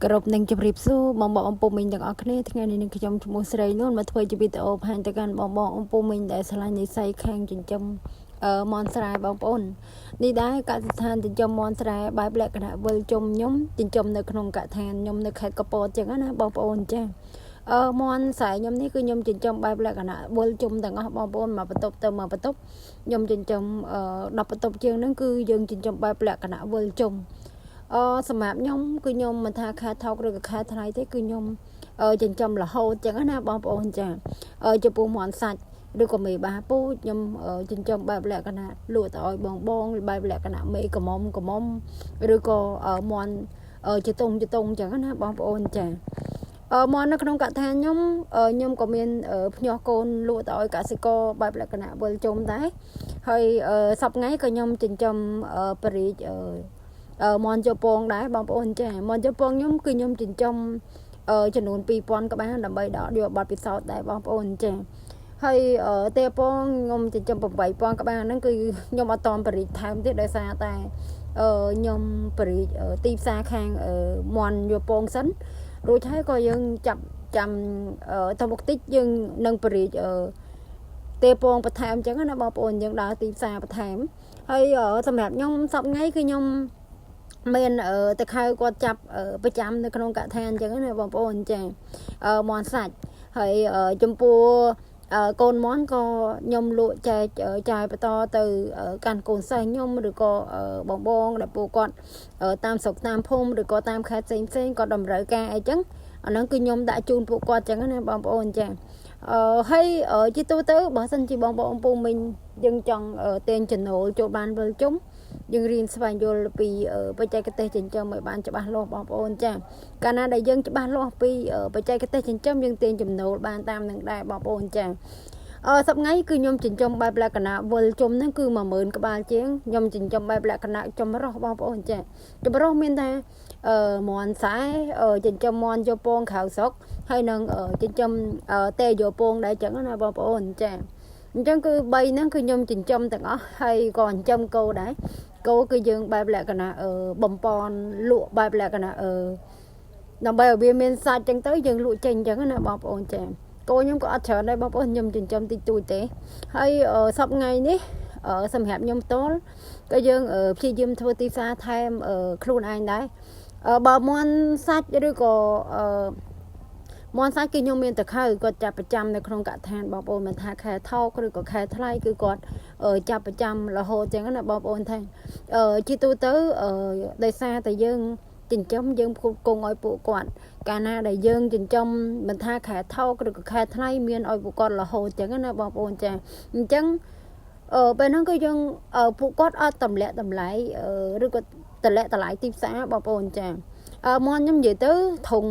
Group នឹងជម្រាបសួរបងប្អូនពុំមីងទាំងអស់គ្នាថ្ងៃនេះនឹងខ្ញុំឈ្មោះស្រីនោះមកធ្វើជាវីដេអូបង្ហាញទៅកាន់បងប្អូនពុំមីងដែលឆ្លាញ់និស័យខាងចិញ្ចឹមមន់ស្រែបងប្អូននេះដែរកសិដ្ឋានចិញ្ចឹមមន់ស្រែបែបលក្ខណៈវិលជុំខ្ញុំចិញ្ចឹមនៅក្នុងកសិដ្ឋានខ្ញុំនៅខេត្តកពតចឹងណាបងប្អូនចាមន់ស្រែខ្ញុំនេះគឺខ្ញុំចិញ្ចឹមបែបលក្ខណៈវិលជុំទាំងអស់បងប្អូនមកបន្ទប់ទៅមកបន្ទប់ខ្ញុំចិញ្ចឹម10បន្ទប់ជាងហ្នឹងគឺយើងចិញ្ចឹមបែបលក្ខណៈវិលជុំសម្រាប់ខ្ញុំគឺខ្ញុំមិនថាខែថោកឬក៏ខែថ្លៃទេគឺខ្ញុំចិញ្ចឹមរហូតចឹងណាបងប្អូនចាចំពោះមន់សាច់ឬក៏មេបាពូជខ្ញុំចិញ្ចឹមបែបលក្ខណៈលក់ទៅឲ្យបងបែបលក្ខណៈមេកមុំឬក៏មន់ជាតុងចឹងណាបងប្អូនចាមន់នៅក្នុងកសិដ្ឋានខ្ញុំក៏មានភ្ញាស់កូនលក់ទៅឲ្យកសិករបែបលក្ខណៈវិលជុំដែរហើយសប្តាហ៍ក៏ខ្ញុំចិញ្ចឹមបរិយាមន់ជប៉ុងដែរបងប្អូនចាមន់ជប៉ុងខ្ញុំគឺខ្ញុំចិញ្ចឹមចំនួន2000ក្បាលដើម្បីដកយកប័ណ្ណពិសោធន៍ដែរបងប្អូនចាហើយទេពងខ្ញុំចិញ្ចឹម8000ក្បាលហ្នឹងគឺខ្ញុំអត់តបរិយាថែមទៀតដោយសារតែខ្ញុំបរិយាទីផ្សារខាងមន់ជប៉ុងសិនរួចហើយក៏យើងចាប់ចាំទៅមុខតិចយើងនឹងបរិយាទេពងបន្ថែមអញ្ចឹងណាបងប្អូនយើងដើរទីផ្សារបន្ថែមហើយសម្រាប់ខ្ញុំសប្តាហ៍ថ្ងៃគឺខ្ញុំមានតខៅគាត់ចាប់ប្រចាំនៅក្នុងកសិដ្ឋានអញ្ចឹងណាបងប្អូនចាមន់សាច់ហើយចំពោះកូនមន់ក៏ខ្ញុំលក់ចែកចាយបន្តទៅកាន់កូនសិស្សខ្ញុំឬក៏បងដែលពួកគាត់តាមស្រុកតាមភូមិឬក៏តាមខេត្តផ្សេងគាត់តម្រូវការអីចឹងអាហ្នឹងគឺខ្ញុំដាក់ជូនពួកគាត់ចឹងណាបងប្អូនចាហើយជាទូទៅបើសិនជាបងប្អូនពូមីងយើងចង់ទាញចំណូលចូលបានវិលជុំយើងរៀនស្វែងយល់ពីបច្ចេកទេសចិញ្ចឹមឲ្យបានច្បាស់លាស់បងប្អូនចាកាលណាដែលយើងច្បាស់លាស់ពីបច្ចេកទេសចិញ្ចឹមយើងទាញចំណូលបានតាមនឹងដែរបងប្អូនចាសប្តាហ៍ថ្ងៃគឺខ្ញុំចិញ្ចឹមបែបលក្ខណៈវិលជុំហ្នឹងគឺ10000ក្បាលជាងខ្ញុំចិញ្ចឹមបែបលក្ខណៈចម្រុះបងប្អូនចាចម្រុះមានថាមន់ខ្សែចិញ្ចឹមមន់យកពងក្រៅស្រុកហើយនឹងចិញ្ចឹមតែយកពងដែរចឹងណាបងប្អូនចាអញ្ចឹងគឺ3ហ្នឹងគឺខ្ញុំចិញ្ចឹមទាំងអស់ហើយក៏ចិញ្ចឹមគោដែរគោគឺយើងបែបលក្ខណៈបំពន់លក់បែបលក្ខណៈដើម្បីឲ្យវាមានសាច់ចឹងទៅយើងលក់ចេញចឹងណាបងប្អូនចាគោខ្ញុំក៏អត់ច្រើនដែរបងប្អូនខ្ញុំចិញ្ចឹមតិចតួចទេហើយសប្តាហ៍ថ្ងៃនេះសម្រាប់ខ្ញុំផ្ទាល់ក៏យើងព្យាយាមធ្វើទីផ្សារថែមខ្លួនឯងដែរបើមន់សាច់ឬក៏មន់សាច់គឺខ្ញុំមានតខៅគាត់ចាប់ប្រចាំនៅក្នុងកសិដ្ឋានបងប្អូនមិនថាខែថោកឬក៏ខែថ្លៃគឺគាត់ចាប់ប្រចាំរហូតចឹងណាបងប្អូនថាជាទូទៅដោយសារតែយើងចិញ្ចឹមយើងផ្គត់ផ្គង់ឲ្យពួកគាត់កាលណាដែលយើងចិញ្ចឹមមិនថាខែថោកឬក៏ខែថ្លៃមានឲ្យពួកគាត់រហូតចឹងណាបងប្អូនចាអញ្ចឹងពេលហ្នឹងគឺយើងពួកគាត់អត់តម្លាក់តម្លៃឬក៏តម្លាក់តម្លៃទីផ្សារបងប្អូនចាមន់ខ្ញុំនិយាយទៅធុង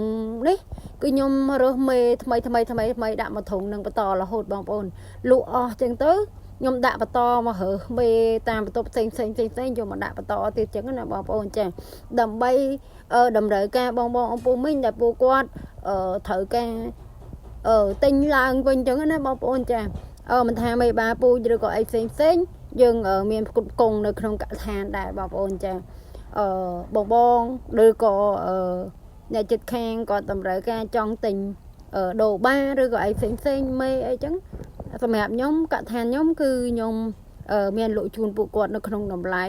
នេះគឺខ្ញុំរើសមេថ្មីដាក់មកធុងនឹងបន្តរហូតបងប្អូនលក់អស់ចឹងទៅខ្ញុំដាក់បន្តមករើសមេតាមបន្ទប់ផ្សេងយកមកដាក់បន្តទៀតចឹងណាបងប្អូនចាដើម្បីតម្រូវការបងអំពូមីងដែលពួកគាត់ត្រូវការទិញឡើងវិញចឹងណាបងប្អូនចាមិនថាមេបាពូជឬក៏អីផ្សេងយើងមានផ្គត់ផ្គង់នៅក្នុងកសិដ្ឋានដែរបងប្អូនចាបងឬក៏អ្នកចិត្តខាងក៏តម្រូវការចង់ទិញដូបាឬក៏អីផ្សេងមេអីចឹងសម្រាប់ខ្ញុំកសិដ្ឋានខ្ញុំគឺខ្ញុំមានលក់ជូនពួកគាត់នៅក្នុងតម្លៃ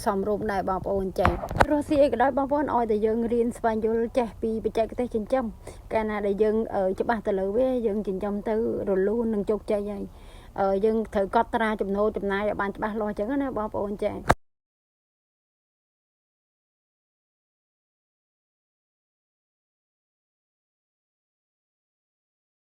សមរម្យដែរបងប្អូនចារស់ស៊ីអីក៏ដោយបងប្អូនឲ្យតែយើងរៀនស្វែងយល់ចេះពីបច្ចេកទេសចិញ្ចឹមកាលណាដែលយើងច្បាស់ទៅលើវាយើងចិញ្ចឹមទៅរលូននឹងជោគជ័យហើយយើងត្រូវកត់ត្រាចំណូលចំណាយឲ្យបានច្បាស់លាស់ចឹងណាបងប្អូនចា